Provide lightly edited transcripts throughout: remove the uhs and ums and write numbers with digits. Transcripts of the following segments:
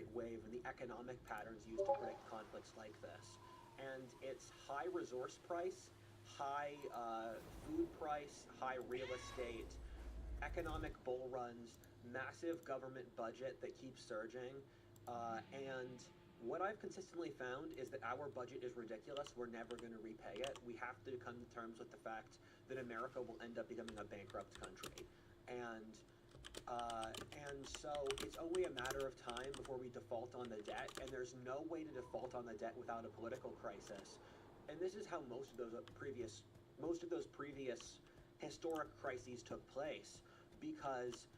great wave in the economic patterns used to predict conflicts like this. And it's high resource price, high food price, high real estate, economic bull runs, massive government budget that keeps surging, and what I've consistently found is that our budget is ridiculous. We're never going to repay it. We have to come to terms with the fact that America will end up becoming a bankrupt country. And so it's only a matter of time before we default on the debt, and there's no way to default on the debt without a political crisis. And this is how most of those previous historic crises took place, because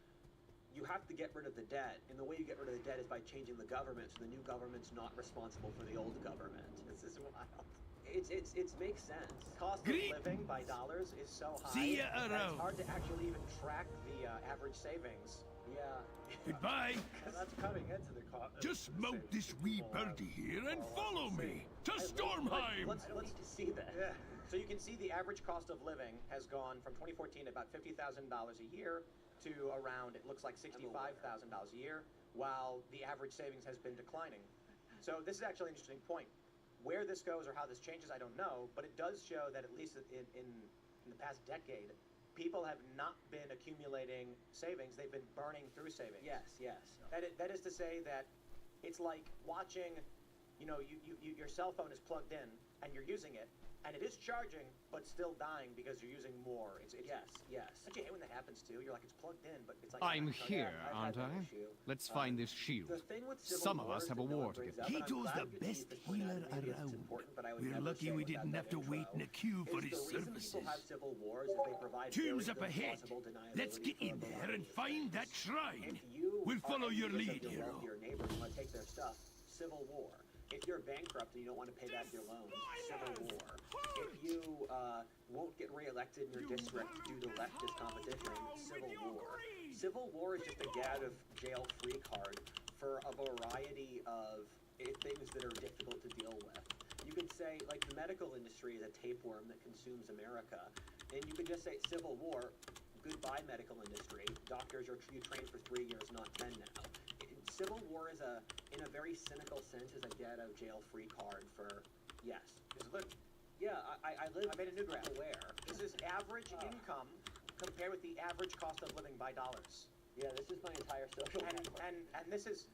you have to get rid of the debt, and the way you get rid of the debt is by changing the government, so the new government's not responsible for the old government. This is wild. It makes sense. Cost of living by dollars is so high. See ya around. It's hard to actually even track the average savings. Yeah. Goodbye. That's cutting into the cost. Just mount this wee birdie here and follow me to Stormheim. Let's see that. Yeah. So you can see the average cost of living has gone from 2014 about $50,000 a year to around, it looks like $65,000 a year, while the average savings has been declining. So this is actually an interesting point. Where this goes or how this changes, I don't know, but it does show that at least in the past decade, people have not been accumulating savings, they've been burning through savings. Yes, yes. That is to say that it's like watching, your cell phone is plugged in and you're using it, and it is charging, but still dying because you're using more. Yes. Don't you hate when that happens too? You're like, it's plugged in, but it's like... I'm here, aren't I? Let's find this shield. The thing with Some of us have a war to get. Keto's the best healer around. We're lucky we didn't have to wait in a queue for his services. Tomb's up ahead. Let's get in there and find that shrine. We'll follow your lead, hero. Your neighbors want to take their stuff. Civil war. If you're bankrupt and you don't want to pay back your loans, civil war. If you won't get reelected in your district due to leftist competition, civil war. Civil war is just a get out of jail free card for a variety of things that are difficult to deal with. You could say, like, the medical industry is a tapeworm that consumes America, and you could just say civil war, goodbye medical industry. Doctors you trained for 3 years, not 10 now. Civil war is in a very cynical sense, is a get out of jail free card for, yes. Yeah, I made a new graph. Where? This is average income compared with the average cost of living by dollars. Yeah, this is my entire social network. And this is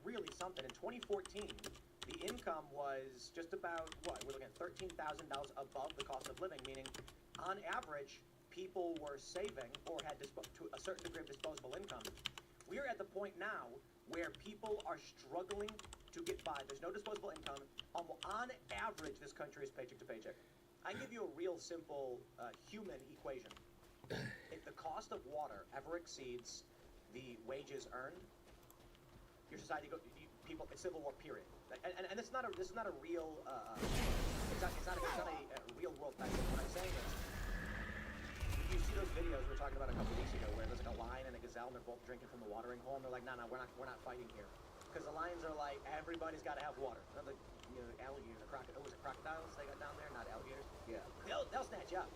really something. In 2014, the income was just about, we're looking at $13,000 above the cost of living, meaning on average, people were saving or had to a certain degree of disposable income. We are at the point now where people are struggling to get by. There's no disposable income. On average, this country is paycheck to paycheck. I give you a real simple human equation. If the cost of water ever exceeds the wages earned, your society it's civil war, period. And this is not a real it's not a real world fact. What I'm saying is, you see those videos we were talking about a couple weeks ago where there's like a lion and a gazelle and they're both drinking from the watering hole, and they're like, no, we're not fighting here. Because the lions are like, everybody's got to have water. Alligators, was it crocodiles they got down there, not alligators? Yeah. They'll snatch you up.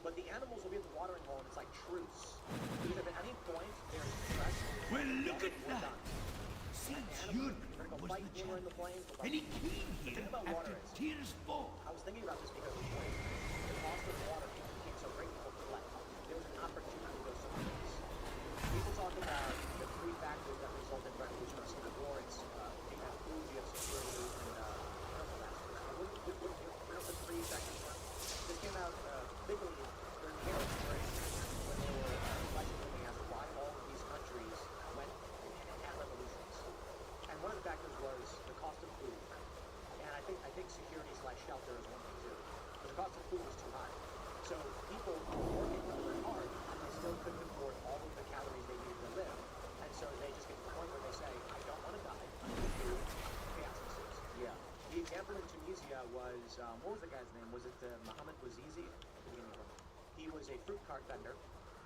But the animals will be at the watering hole and it's like truce. Because if at any point there's stress, well, look at that. Since you're was the champion, and he came here after tears fall. I was thinking about this because of the cost of water became so great, people fled. There was an opportunity to go somewhere else. People talk about the three factors that result in revolution or civil war. It's you have food, you have security, and what are the three factors were? This came out bigly during the Arab Spring when they were looking at why all of these countries went and had revolutions. And one of the factors was the cost of food. And I think security / shelter is one thing too. But the cost of food was too high. So people were working really hard and they still couldn't afford all of the calories they needed to live. And so they just get to the point where they say, I don't want to die, I need food, chaos ensues. Yeah. The example in Tunisia was, what was the guy's name? Was it Mohammed Bouazizi? He was a fruit cart vendor,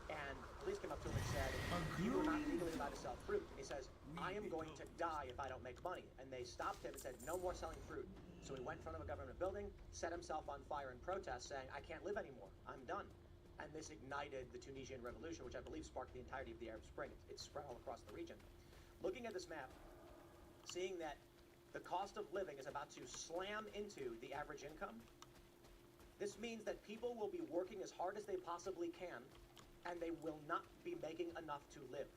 and police came up to him and said, you were not legally allowed to sell fruit. And he says, I am going to die if I don't make money. And they stopped him and said, no more selling fruit. So he went in front of a government building, set himself on fire in protest, saying, I can't live anymore, I'm done. And this ignited the Tunisian revolution, which I believe sparked the entirety of the Arab Spring. It spread all across the region. Looking at this map, seeing that the cost of living is about to slam into the average income, this means that people will be working as hard as they possibly can, and they will not be making enough to live.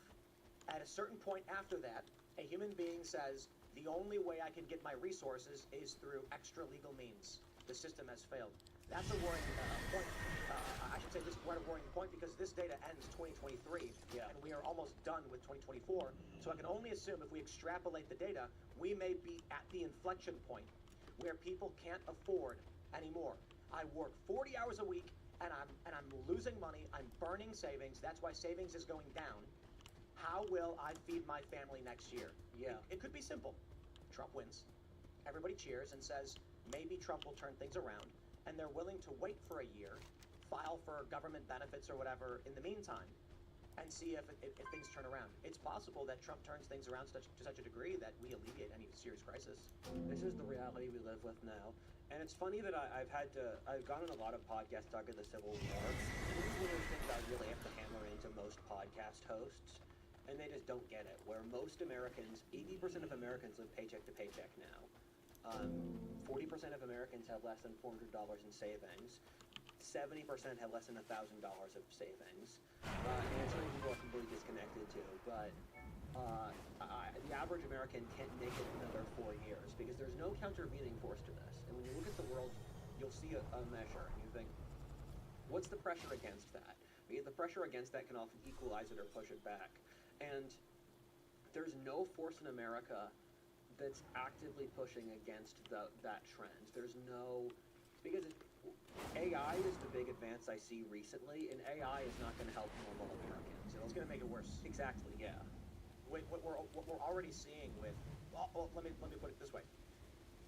At a certain point after that, a human being says, the only way I can get my resources is through extra legal means. The system has failed. That's a worrying point. I should say this is a worrying point because this data ends 2023, and we are almost done with 2024. So I can only assume if we extrapolate the data, we may be at the inflection point where people can't afford anymore. I work 40 hours a week, and I'm losing money. I'm burning savings. That's why savings is going down. How will I feed my family next year? Yeah. It could be simple. Trump wins. Everybody cheers and says, maybe Trump will turn things around, and they're willing to wait for a year, file for government benefits or whatever in the meantime, and see if things turn around. It's possible that Trump turns things around to such a degree that we alleviate any serious crisis. This is the reality we live with now. And it's funny that I've gone on a lot of podcasts talking the Civil War. And this is one of the things I really have to hammer into most podcast hosts. And they just don't get it. Where most Americans, 80% of Americans live paycheck to paycheck now. 40% of Americans have less than $400 in savings. 70% have less than $1,000 of savings. And some people are completely disconnected too. But the average American can't make it another 4 years because there's no countervailing force to this. And when you look at the world, you'll see a measure and you think, what's the pressure against that? Because the pressure against that can often equalize it or push it back. And there's no force in America that's actively pushing against that trend. There's no, because AI is the big advance I see recently, and AI is not going to help normal Americans. It's going to make it worse. Exactly, yeah. What we're already seeing with, let me put it this way: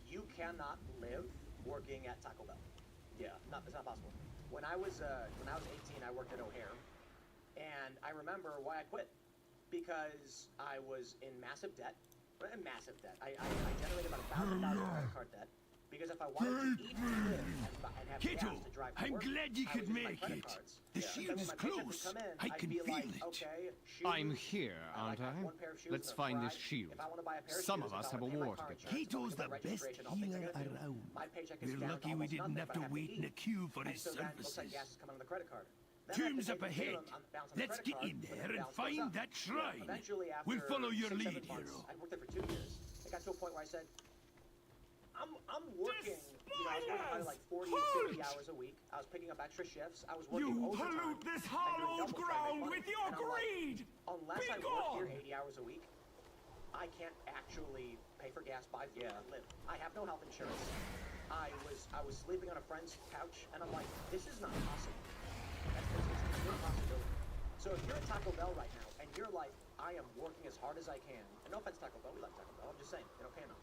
you cannot live working at Taco Bell. Yeah, it's not possible. When I was 18, I worked at O'Hare, and I remember why I quit. Because I was in massive debt. I generated about $1,000 credit card debt. Because if I wanted to eat, live, and have Cano, gas to drive to I'm work, glad you I could would use my make credit it. cards. The But shield then is when my paycheck would close. come in, I I'd can be feel like, it. okay, shoes, I'm here, aren't have I? one pair of shoes Let's and a find this fry. shield. If I want to buy a pair of Some shoes, of us if I have a wanna pay my war car to get. insurance, Cato's if I the wanna get best registration, all things healer I gotta do, around. my paycheck is We're down to lucky we almost didn't nothing, have but I to wait in a eat. queue for And his so then, looks like services. gas is coming on the credit card. Then I have to Terms pay up the ahead. minimum bounce on the Let's credit get card, in but there the and balance goes find up. that shrine. Eventually, after We'll follow your 6-7 lead, months, hero. I worked there for 2 years. It got to a point where I said, I'm working, I was working probably like 40, 50 hours a week. I was picking up extra shifts. I was working You overtime. pollute this and doing hallowed double ground time with your and I'm like, greed! unless Be I work here gone! 80 hours a week, I can't actually pay for gas, buy food, and live. I have no health insurance. I was sleeping on a friend's couch, and I'm like, this is not possible. It's an impossibility. So if you're at Taco Bell right now, and you're like, I am working as hard as I can, and no offense Taco Bell, we like Taco Bell, I'm just saying, Cano.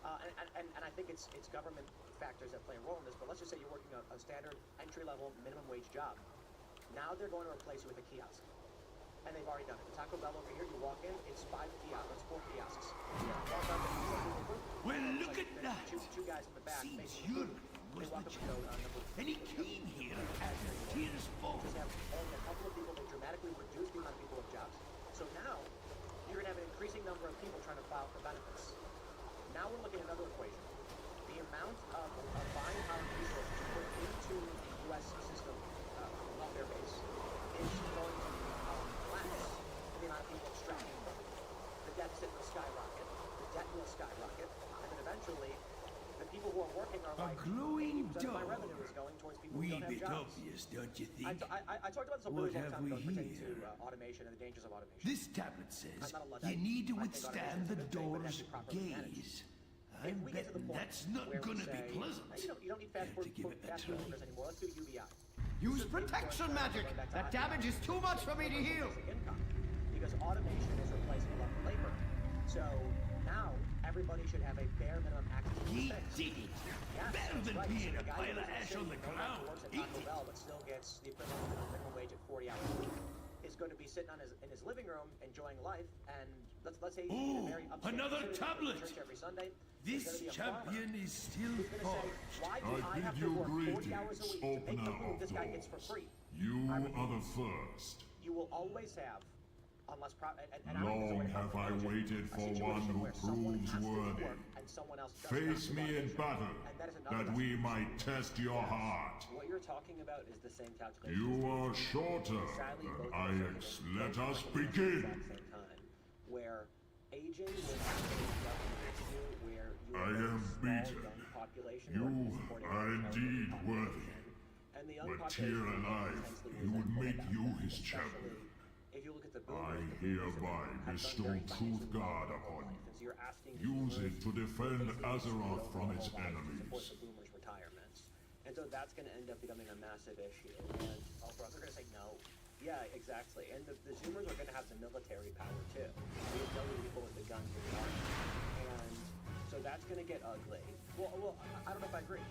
And I think it's government factors that play a role in this, but let's just say you're working a standard entry-level minimum wage job. Now they're going to replace you with a kiosk. And they've already done it. Taco Bell over here, you walk in, it's 4 kiosks. Walk up and Well, look at there's that. two guys in the back Seems making food. Europe They was walk the up and go, champion. number And he came here as tears fall. just have only a couple of people. They dramatically reduced the amount of people with jobs. So now, you're going to have an increasing number of people trying to file for benefits. Now we're looking at another equation. The amount of buying power and resources put into the U.S. system, welfare base, is going to collapse the amount of people extracting from it. The deficit will skyrocket, the debt will skyrocket, and then eventually, the people who are working are like, glowing 80% of my dog. revenue is going towards people who Wee don't have bit jobs. obvious, don't you I think? talked about this a What really long have time we ago pertaining to here? automation and the dangers of automation. This tablet says I'm not a Luddite. you need to I think withstand automation the is a good thing, but it has door's to be properly managed. gaze. If I'm we get to the betting point that's not where we gonna be say, pleasant. You don't need fast Have to give it a food try. workers anymore. Let's do UBI. Use protection magic! That damage is too much for me to heal! Basic income, because automation is replacing a lot of labor. So now everybody should have a bare minimum access to He things. did it. Yes, Better that's than right. being So a the guy pile who of lives in ash the on city, the no longer ground. works at Eat Taco it. Bell, but still gets the equivalent of minimum wage at 40 hours a week, is going to be sitting in his living room enjoying life, and let's say he's in Ooh, a very upstate another city, goes to tablet. church every Sunday. There's This gonna be a farmer champion is still who's gonna say, parched. why do I I have bid to you work 40 hours a greetings, week to make the opener food of this guy gets for doors. free? You I repeat, are the first. you will always have unless and I don't Long think have I waited a for situation one who where someone proves has to do worthy. work and someone else doesn't Face have to me do in it. battle, And that is another that we lesson. might test your heart. What you're talking about is the same calculation. You are shorter Sadly, than both Let both us working at the begin. exact same time, where aging will actually become an issue where you I have a am small beaten. young population You working supporting are an indeed elderly worthy. population, and the young But population here will alive, intensely you would resentful make about you that, his especially champion. if you look at the I boomers, hereby have done bestow very truth financially well God their whole upon life, you. and so you're asking the Use boomers it to defend basically Azeroth to from their its whole life to enemies. support the boomers' retirements. And so that's going to end up becoming a massive issue. And Also, they're going to say no. yeah, exactly. And the Zoomers are going to have some military power too. The ability to go with the guns in the army. And so that's going to get ugly. Well, I don't know if I agree.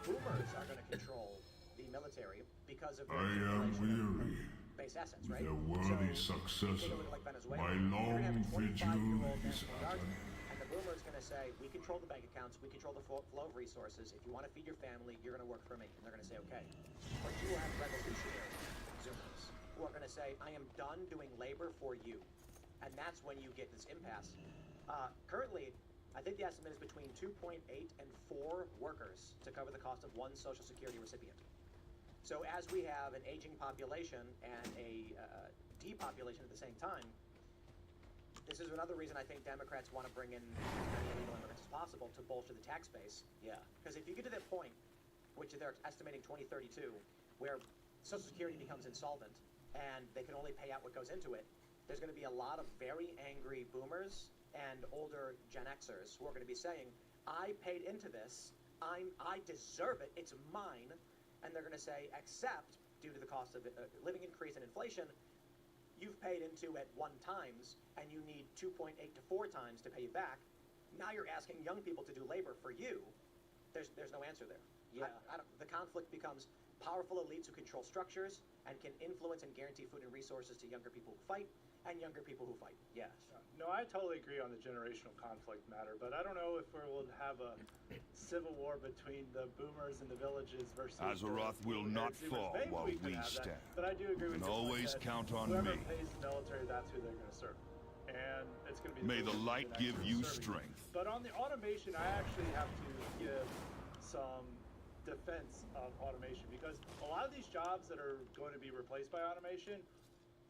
Boomers are going to control the military because of I am weary. base assets, With right? a worthy So, successor, take a look at like Venezuela. my You're gonna long have a 25-year-old vigil is national at guardsman, an and the boomer is going to say, we control the bank accounts, we control the flow of resources. If you want to feed your family, you're going to work for me. And they're going to say, okay. But you will have revolutionary Zoomers who are going to say, I am done doing labor for you. And that's when you get this impasse. Currently, I think the estimate is between 2.8 and 4 workers to cover the cost of one Social Security recipient. So as we have an aging population and a depopulation at the same time, this is another reason I think Democrats want to bring in as many illegal immigrants as possible to bolster the tax base. Yeah. Because if you get to that point, which they're estimating 2032, where Social Security becomes insolvent and they can only pay out what goes into it, there's going to be a lot of very angry boomers and older Gen Xers who are going to be saying, I paid into this, I deserve it, it's mine. And they're going to say, except due to the cost of living increase and inflation, you've paid into at 1 times and you need 2.8 to 4 times to pay you back. Now you're asking young people to do labor for you. There's no answer there. Yeah. The conflict becomes powerful elites who control structures and can influence and guarantee food and resources to younger people who fight and younger people who fight. Yes. No, I totally agree on the generational conflict matter, but I don't know if we'll have a civil war between the boomers and the villages versus Azeroth will not fall Maybe while could we have that, stand. But I do agree with And you. always count on whoever me. pays the military, that's who they're going to serve. And it's going to be May the boomers light that give actually you serving. strength. But on the automation, I actually have to give some defense of automation because a lot of these jobs that are going to be replaced by automation,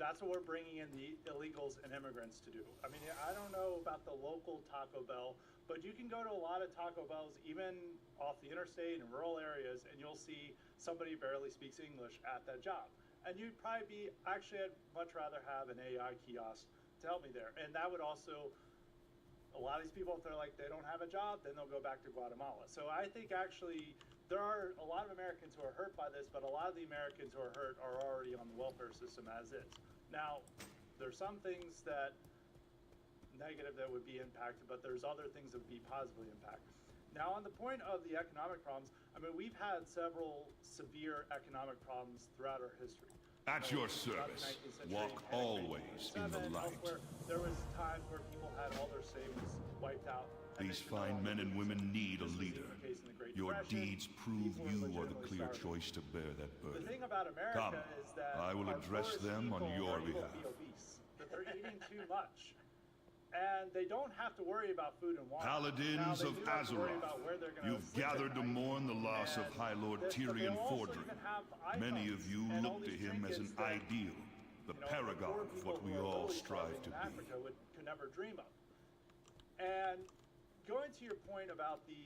that's what we're bringing in the illegals and immigrants to do. I mean, I don't know about the local Taco Bell, but you can go to a lot of Taco Bells, even off the interstate in rural areas, and you'll see somebody barely speaks English at that job. And you'd probably be, actually, I'd much rather have an AI kiosk to help me there. And that would also, a lot of these people, if they're like, they don't have a job, then they'll go back to Guatemala. So I think actually, there are a lot of Americans who are hurt by this, but a lot of the Americans who are hurt are already on the welfare system as is. Now, there's some things that negative that would be impacted, but there's other things that would be positively impacted. Now, on the point of the economic problems, I mean, we've had several severe economic problems throughout our history. At your service, walk always in the light. There was times where people had all their savings wiped out. These fine men and women need a leader. Your deeds prove you are the clear choice to bear that The burden. thing about America Come, is that I will our address poorest them on people your are able to behalf. be obese, that they're eating too much. And they don't have to worry about food and water. Now, Paladins they of do have to worry Azeroth, about where they're gonna you've sleep at gathered to night. mourn the loss of High Lord But Tyrion they'll also Fordring. even have Many iPhones of you and all look to these him as an trinkets that, ideal, the paragon poor of people what we who are all really strive starving to in be. Africa could never dream of. And going to your point about the,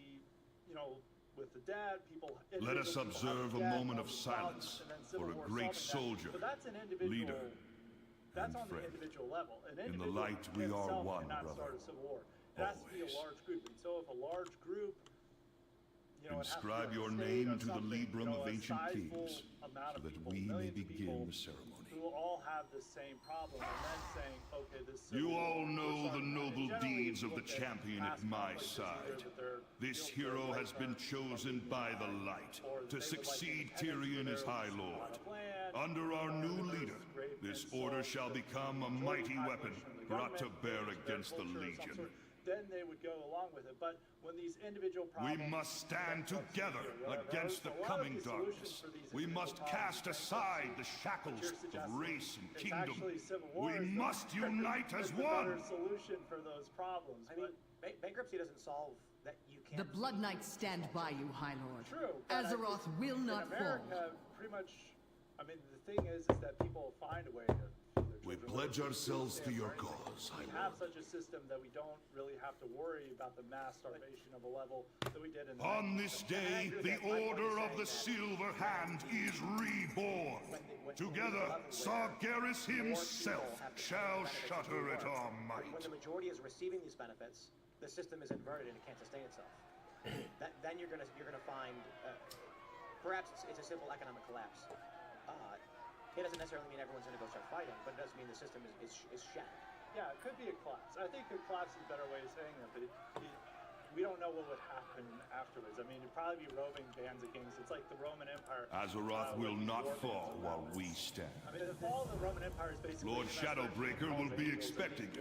with the dead, people. Let us individual people observe a having death, moment all of these silence problems, and then civil for a war great solving that. soldier, But that's an individual leader, That's and on the friend. individual level. An In the individual light, we are himself one, cannot brother. start a civil war. It has to be a Always. large group. And so if a large group, it has to be Inscribe like a your state name or into the something, Librum of a Ancient sizable Kings, amount so of that people, we may millions of begin people the ceremony. who will all have the same problem, and then saying, okay, this civil You war, all we're know the starting that. And noble generally, deeds of the look at champion at past my conflicts as side. either that they're This guilty hero of has been rape chosen by the light or to they would like succeed independence, Tyrion but as they're High on Lord. a plan, Under our or new there's leader, rape this and order assault shall of the become a majority mighty weapon population of the brought to government, bear their against the culture of some Legion. sort. then they would go along with it. But when these individual problems... We must stand together against the coming darkness. We must cast aside the shackles of race and kingdom. We must unite as one! Better solution for those problems. I mean, bankruptcy doesn't solve that you can't... The Blood Knights stand by you, High Lord. True. Azeroth will not fall. In America, pretty much... I mean, the thing is that people find a way to... We pledge ourselves to your cause, We have such a system that we don't really have to worry about the mass starvation of a level that we did in the... On this day, the Order of the Silver Hand is reborn. Together, Sargeras himself shall shudder at our might. When the majority is receiving these benefits, the system is inverted and it can't sustain itself. Then you're gonna find... perhaps it's a simple economic collapse. It doesn't necessarily mean everyone's going to go start fighting, but it does mean the system is shattered. Yeah, it could be a collapse. I think a collapse is a better way of saying that, but we don't know what would happen afterwards. I mean, it'd probably be roving bands of kings. It's like the Roman Empire. Azeroth will not fall while we stand. I mean, the fall of the Roman Empire is basically... Lord Shadowbreaker will be expecting you.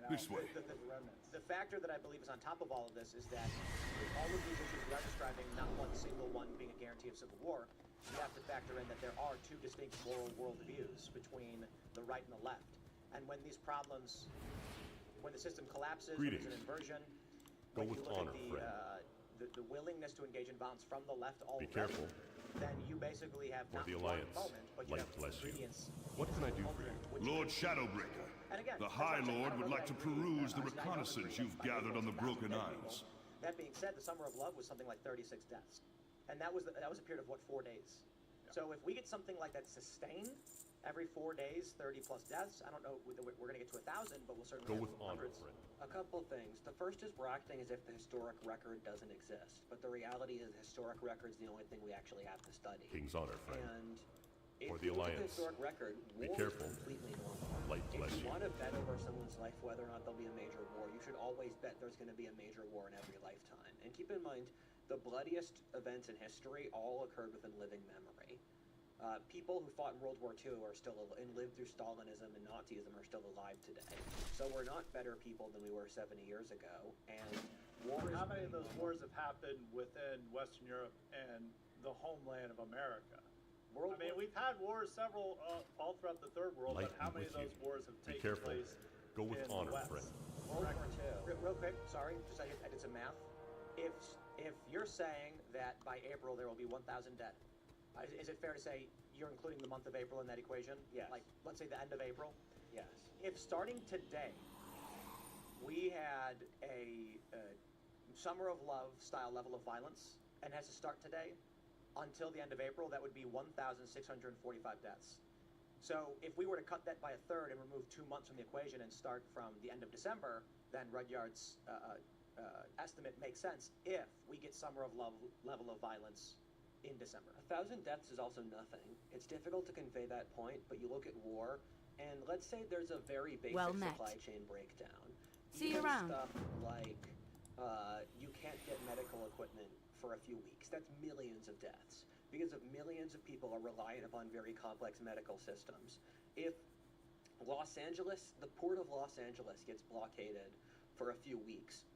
This way. The factor that I believe is on top of all of this is that with all of these issues we are describing, not one single one being a guarantee of civil war, you have to factor in that there are two distinct moral worldviews between the right and the left. And when these problems, when the system collapses, when there's an inversion, when you look at the willingness to engage in violence from the left already, then you basically have not one moment, but you have ingredients. What can I do for you? Lord Shadowbreaker, again, the High Lord would like to peruse the reconnaissance you've gathered on the Broken Isles. That being said, the Summer of Love was something like 36 deaths. And that was a period of, what, 4 days? Yeah. So if we get something like that sustained, every 4 days, 30 plus deaths, I don't know, we're going to get to 1,000, but we'll certainly go have with honor, hundreds. friend. A couple things. The first is we're acting as if the historic record doesn't exist, but the reality is the historic record is the only thing we actually have to study. King's honor, friend. And if for the you look Alliance. at the historic record, Be war careful. is completely normal. Light bless If you you. want to bet over someone's life whether or not there'll be a major war, you should always bet there's going to be a major war in every lifetime. And keep in mind, the bloodiest events in history all occurred within living memory. People who fought in World War II are still and lived through Stalinism and Nazism are still alive today. So we're not better people than we were 70 years ago. And wars. How many of those wars have happened within Western Europe and the homeland of America? We've had wars several all throughout the Third World, Light but how many of those wars have Be taken careful. place? Go with in honor, the West? friend. World War II. Real quick, sorry, just I did some math. If you're saying that by April there will be 1,000 dead, is it fair to say you're including the month of April in that equation? Yes. Like, let's say the end of April? Yes. If starting today, we had a Summer of Love style level of violence, and has to start today, until the end of April, that would be 1,645 deaths. So if we were to cut that by a third and remove 2 months from the equation and start from the end of December, then Rudyard's estimate makes sense if we get Summer of Love level of violence in December. 1,000 deaths is also nothing. It's difficult to convey that point, but you look at war, and let's say there's a very basic supply chain breakdown. See you around. Stuff like you can't get medical equipment for a few weeks. That's millions of deaths because of millions of people are reliant upon very complex medical systems. If Los Angeles, the port of Los Angeles gets blockaded for a few weeks,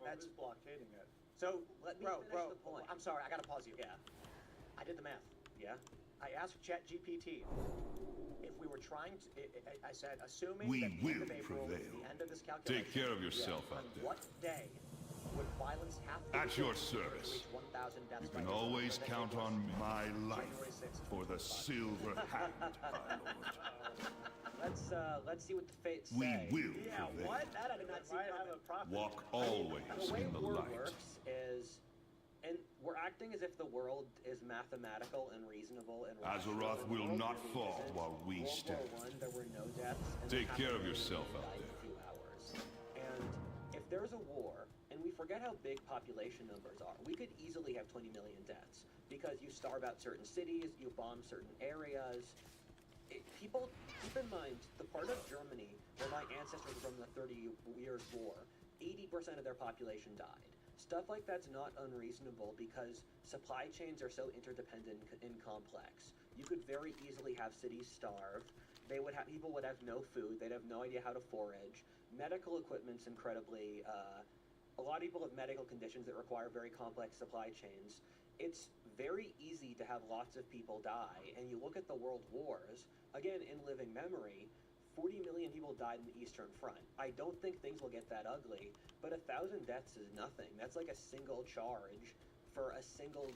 That's blockading it. So let me finish finish the point. I'm sorry, I gotta pause you. Yeah. I did the math. Yeah. I asked ChatGPT if we were trying to. I said, assuming We that the end will of April is prevail. the end of this calculation. Take care of yourself on out there. what day would violence have to At be your to service. reach 1,000 deaths You by can December? always So that count it was on my life January 6th, for the 2025. Silver Hand, my lord. Let's see what the fates We say. will Yeah, prevail. what? That I did not see Might have coming. a profit. Walk always The way in the war light. works is, and we're acting as if the world is mathematical and reasonable and rational, Azeroth and the will world not really fall isn't. while we World stand. War I, there were no deaths. And Take half care a of million yourself people out died in there. a few hours. And if there's a war, and we forget how big population numbers are, we could easily have 20 million deaths because you starve out certain cities, you bomb certain areas. People, keep in mind, the part of Germany where my ancestors were from the 30 Years' War, 80% of their population died. Stuff like that's not unreasonable because supply chains are so interdependent and complex. You could very easily have cities starve. People would have no food. They'd have no idea how to forage. medical equipment's incredibly, a lot of people have medical conditions that require very complex supply chains. It's very easy to have lots of people die, and you look at the world wars, again, in living memory, 40 million people died in the Eastern Front. I don't think things will get that ugly, but 1,000 deaths is nothing. That's like a single charge for a single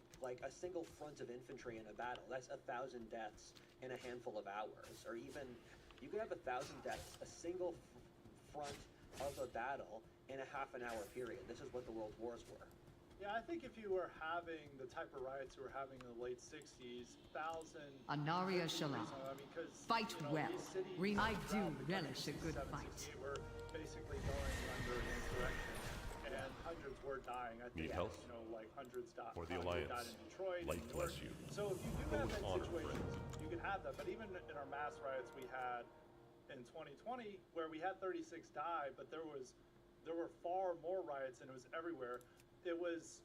front of infantry in a battle. That's 1,000 deaths in a handful of hours, or even, you could have 1,000 deaths, a single front of a battle in a half-an-hour period. This is what the world wars were. Yeah, I think if you were having the type of riots you were having in the late 60s, 1,000... Anaria Shalom. I mean, because, fight well. I do relish a good fight. We're basically going under an insurrection, and hundreds were dying. I think, Need help? you know, like hundreds died. For the Alliance. Died in Detroit. Light in New bless York. you. So if you do Go have with that honor, situation, friend. you can have that. But even in our mass riots we had in 2020, where we had 36 die, but there were far more riots, and it was everywhere. It was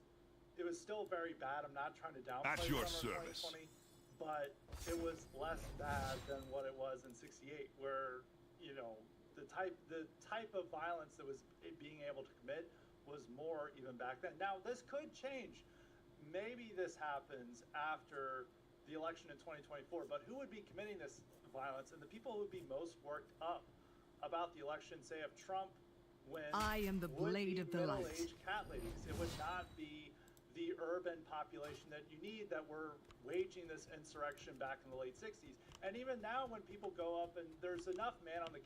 still very bad. I'm not trying to downplay At your summer service. 2020, but it was less bad than what it was in '68, where, you know, the type of violence that was being able to commit was more even back then. Now this could change. Maybe this happens after the election in 2024. But who would be committing this violence? And the people who would be most worked up about the election, say if Trump wins, I am the blade of the light. middle-aged cat ladies. It would not be the urban population that you need that were waging this insurrection back in the late 60s. And even now when people go up, and there's enough man on the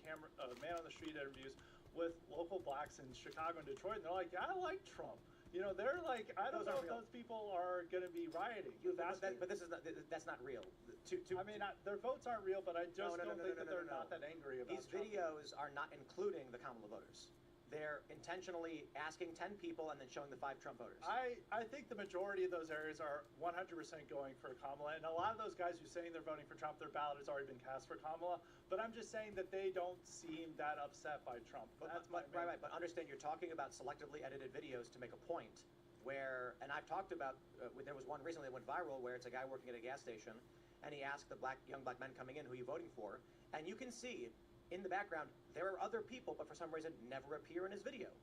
street interviews with local blacks in Chicago and Detroit, and they're like, I like Trump. You know, they're like, I don't know if those people are going to be rioting. But that's not real. I mean, their votes aren't real, but I just don't think that they're not that angry about These Trump. videos are not including the Kamala voters. They're intentionally asking 10 people and then showing the 5 Trump voters. I think the majority of those areas are 100% going for Kamala, and a lot of those guys who are saying they're voting for Trump, their ballot has already been cast for Kamala. But I'm just saying that they don't seem that upset by Trump. That's my main... Right. But understand, you're talking about selectively edited videos to make a point. Where, and I've talked about, there was one recently that went viral where it's a guy working at a gas station, and he asked the young black men coming in, who are you voting for? And you can see in the background, there are other people, but for some reason never appear in his video.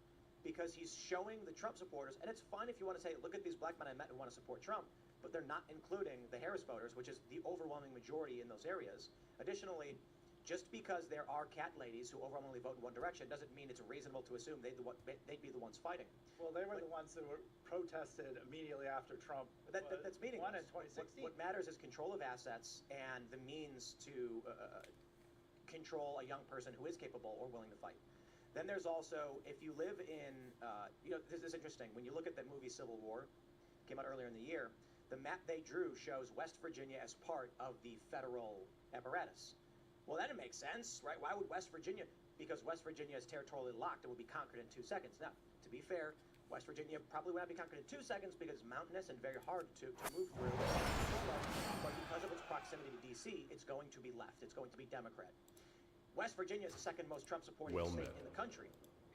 Because he's showing the Trump supporters, and it's fine if you want to say, look at these black men I met who want to support Trump, but they're not including the Harris voters, which is the overwhelming majority in those areas. Additionally, just because there are cat ladies who overwhelmingly vote in one direction doesn't mean it's reasonable to assume they'd be the ones fighting. Well, they were the ones that were protested immediately after Trump. That's meaningless. Won in 2016. What matters is control of assets and the means to control a young person who is capable or willing to fight. Then there's also, if you live in, this is interesting. When you look at that movie Civil War, came out earlier in the year, the map they drew shows West Virginia as part of the federal apparatus. Well, then it makes sense, right? Why would West Virginia? Because West Virginia is territorially locked and will be conquered in 2 seconds. Now, to be fair, West Virginia probably will not be conquered in 2 seconds because it's mountainous and very hard to move through. But because of its proximity to D.C., it's going to be left. It's going to be Democrat. West Virginia is the second most Trump-supporting state in the country.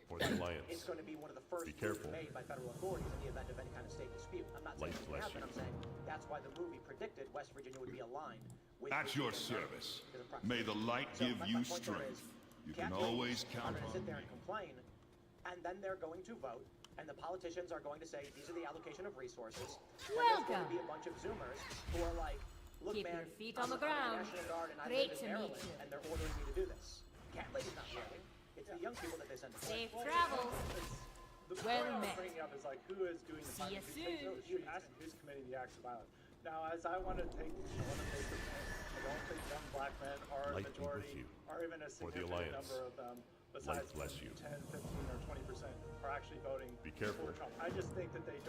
For the Alliance. It's going to be one of the first Be careful. moves made by federal authorities in the event of any kind of state dispute. I'm not saying Light it's bless going to happen. you. I'm saying that's why the movie predicted West Virginia would be aligned with... At your service. May the light give you strength. You can always count on me. Sit there me. and complain, and then they're going to vote, and the politicians are going to say, these are the allocation of resources. And there's going to be a bunch of Zoomers who are like, look, Keep man, your feet I'm on the the ground. National Guard, and I Great live to in meet Maryland, you. and they're ordering me to do this. Cat lady's not voting. It's the young people that they send to vote. Safe travels. The Well point I was met. bringing up is like who is doing the See fighting, you who's taking soon. the streets, and who's committing the acts of violence. Now, as I want to take the point, I don't think young black men are a Light be with majority, you. or even a For the significant Alliance. number of them, besides Light bless you. 10, 15, or 20% are actually voting Be careful. for Trump. I just think that they're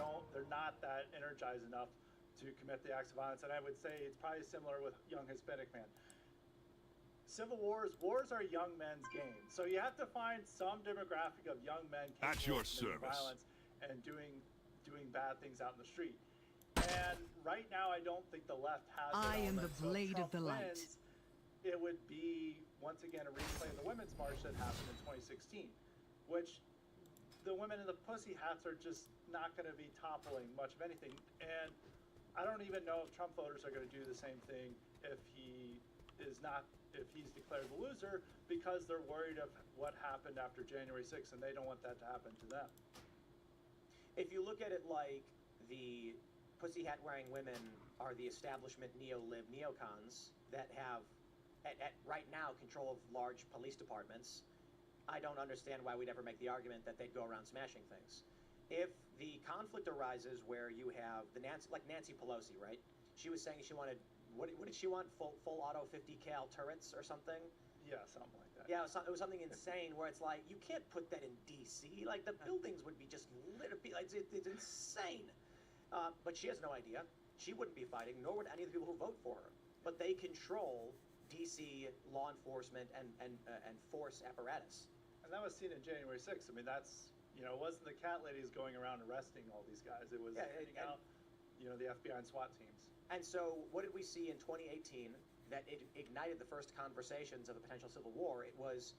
not that energized enough to commit the acts of violence, and I would say it's probably similar with young Hispanic men. Civil wars are young men's game. So you have to find some demographic of young men At capable your of committing service. violence and doing bad things out in the street. And right now, I don't think the left has. I am the element. So if blade of Trump the light. wins, it would be once again a replay of the Women's March that happened in 2016, which the women in the pussy hats are just not going to be toppling much of anything. And I don't even know if Trump voters are going to do the same thing if he is not if he's declared the loser, because they're worried of what happened after January 6th, and they don't want that to happen to them. If you look at it like the pussy hat wearing women are the establishment neo-lib neocons that have at right now control of large police departments, I don't understand why we'd ever make the argument that they'd go around smashing things. If the conflict arises where you have the Nancy Pelosi, right? She was saying she wanted, what did she want? Full auto 50 cal turrets or something? Yeah, something like that. Yeah, it was something insane where it's like, you can't put that in DC. Like, the buildings would be just lit. It's insane. But she has no idea. She wouldn't be fighting, nor would any of the people who vote for her. But they control DC law enforcement and force apparatus. And that was seen in January 6th. I mean, that's, it wasn't the cat ladies going around arresting all these guys. It was, the FBI and SWAT teams. And so what did we see in 2018 that it ignited the first conversations of a potential civil war? It was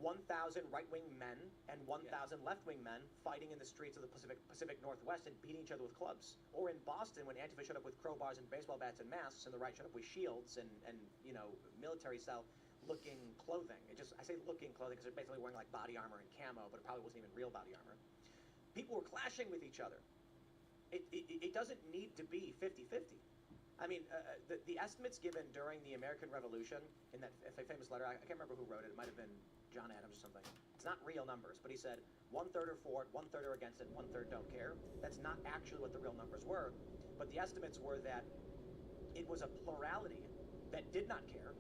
1,000 right-wing men and 1,000 left-wing men fighting in the streets of the Pacific Northwest and beating each other with clubs. Or in Boston, when Antifa showed up with crowbars and baseball bats and masks, and the right showed up with shields and military-style looking clothing. I say looking clothing because they're basically wearing like body armor and camo, but it probably wasn't even real body armor. People were clashing with each other. It doesn't need to be 50-50. I mean, the estimates given during the American Revolution in that famous letter, I can't remember who wrote it. It might have been John Adams or something. It's not real numbers, but he said 1/3 are for it, 1/3 are against it, 1/3 don't care. That's not actually what the real numbers were, but the estimates were that it was a plurality that did not care.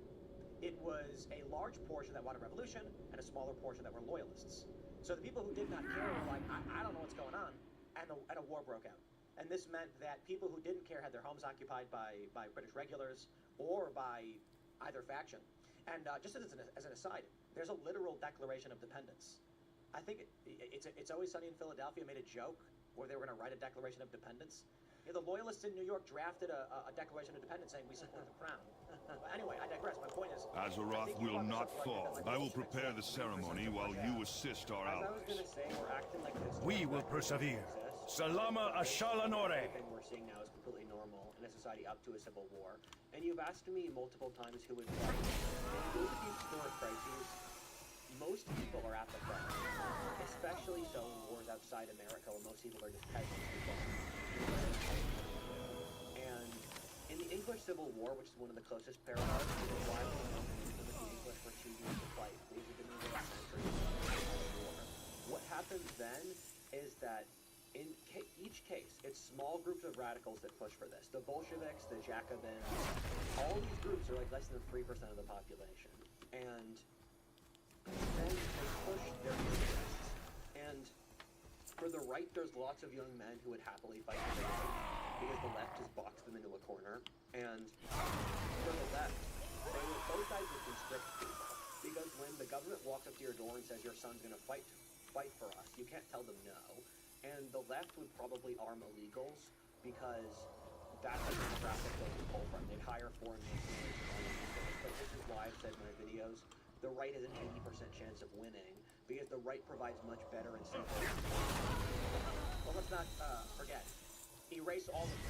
It was a large portion that wanted revolution and a smaller portion that were loyalists. So the people who did not care were like, I don't know what's going on, and a war broke out. And this meant that people who didn't care had their homes occupied by British regulars or by either faction. And just as an aside, there's a literal declaration of dependence. I think it's Always Sunny in Philadelphia made a joke where they were going to write a declaration of dependence. The loyalists in New York drafted a declaration of dependence saying we support the crown. But anyway, I digress. My point is, Azeroth will not fall. I will prepare the ceremony while you assist our As I was allies. going to say, we're acting like this. We will persevere. Salama Ashalanore. Everything we're seeing now is completely normal in a society up to a civil war. And you've asked me multiple times who would fight. In those historic crises, most people are apathetic, especially so in wars outside America where most people are just peasants people. And in the English Civil War, which is one of the closest parallels to the widely known reason that the English were choosing to fight, these have been over centuries of war. What happens then is that in each case, it's small groups of radicals that push for this. The Bolsheviks, the Jacobins, all these groups are like less than 3% of the population. And then they push their interests. And for the right, there's lots of young men who would happily fight for the right because the left has boxed them into a corner. And for the left, both sides would constrict people because when the government walks up to your door and says your son's going to fight for us, you can't tell them no. And the left would probably arm illegals because that's a demographic they can pull from. They'd hire foreign mercenaries and all of these things. But this is why I've said in my videos, the right has an 80% chance of winning because the right provides much better incentives. Well, let's not forget. Erase all of them.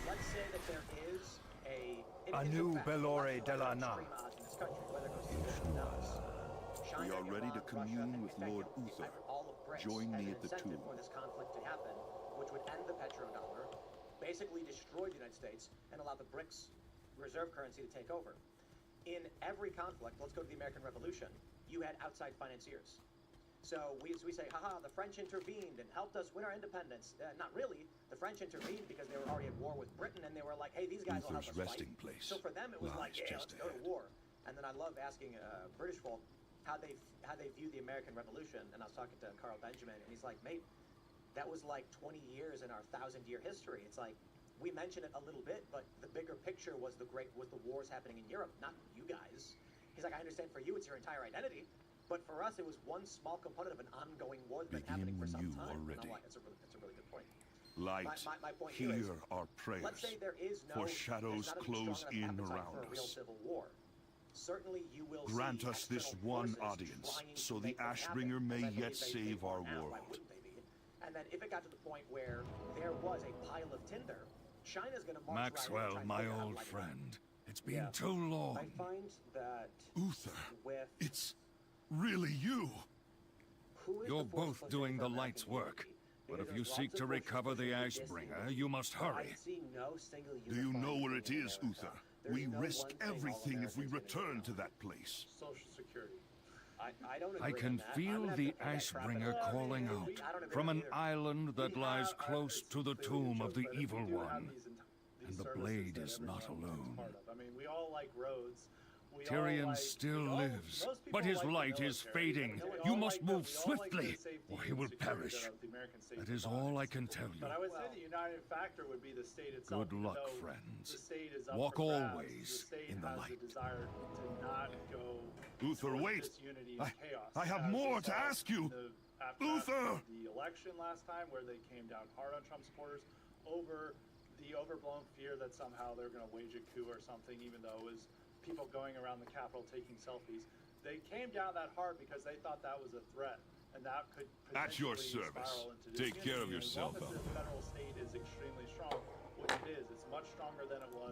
Let's say that there is a new Belore de la Na. We are ready to commune with Lord Uther. Join me at the tomb. For this conflict to happen, which would end the petrodollar, basically destroy the United States, and allow the BRICS reserve currency to take over. In every conflict, let's go to the American Revolution, you had outside financiers. So we say, haha, the French intervened and helped us win our independence. Not really. The French intervened because they were already at war with Britain, and they were like, hey, these guys will help us resting fight. place So for them, it was like, yeah, let's go to war. And then I love asking British folk how they view the American Revolution. And I was talking to Carl Benjamin, and he's like, mate, that was like 20 years in our 1,000-year history. It's like, we mention it a little bit, but the bigger picture was the wars happening in Europe, not you guys. He's like, I understand for you it's your entire identity, but for us it was one small component of an ongoing war that's been happening for some time. And I'm like, that's a really good point. Light, my point hear is, our prayers, let's say there is for shadows close in around for a real us. civil war. Certainly you will Grant see us this external one forces audience, trying to so the make them Ashbringer happen. may But yet they save our won't now. Why world. wouldn't they be? And then if it got to the point where there was a pile of tinder, China's going to march Maxwell, right in and my try to figure out old like, friend, It's been too long. I find that Uther, with it's really you. who is You're the force both pusher doing for the American light's work. unity? But Because if you there's seek lots to of forces recover the pushing this Icebringer, unity. you must hurry. I see no single Do you know unifying where it thing in is, America. Uther? There's We no risk one thing all everything if we Americans can return agree to on. that place. Social security. I don't agree I can on that. I'm feel gonna have the to pay that crap Icebringer out. calling I out don't agree from on an either. island that We lies have- close it's to the clearly tomb a of joke, the but we Evil do have One. these And the services blade that is not everyone is alone. part of. I mean, we all like roads. We all Tyrion like- still we all- lives, most people but his like the light is military. fading. We all You like must the- move we all like the swiftly, safety or he and will security perish. that the American state That is provides. all I can tell you. But I would say the uniting factor would be the state itself. Good even luck, though friends. The state is up Walk for grabs, always the state in the has light. the desire to not go Uther, towards wait. this unity and chaos. I have as we more to saw ask you. in the aftermath Uther! of the election last time, where they came down hard on Trump supporters over the overblown fear that somehow they're going to wage a coup or something, even though it was people going around the Capitol taking selfies. They came down that hard because they thought that was a threat, and that could At your potentially service. spiral into Take care of disunity. yourself, As long as the federal state is extremely strong, which it is, it's much stronger than it was.